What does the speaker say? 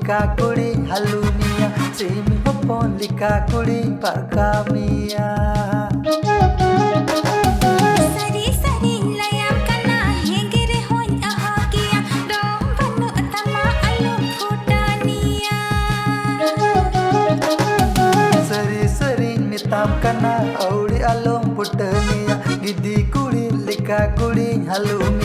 lika kuri halunia simi hopon lika kuri parkamia. Kana auri alom putania gidi kuri lika kuri halunia.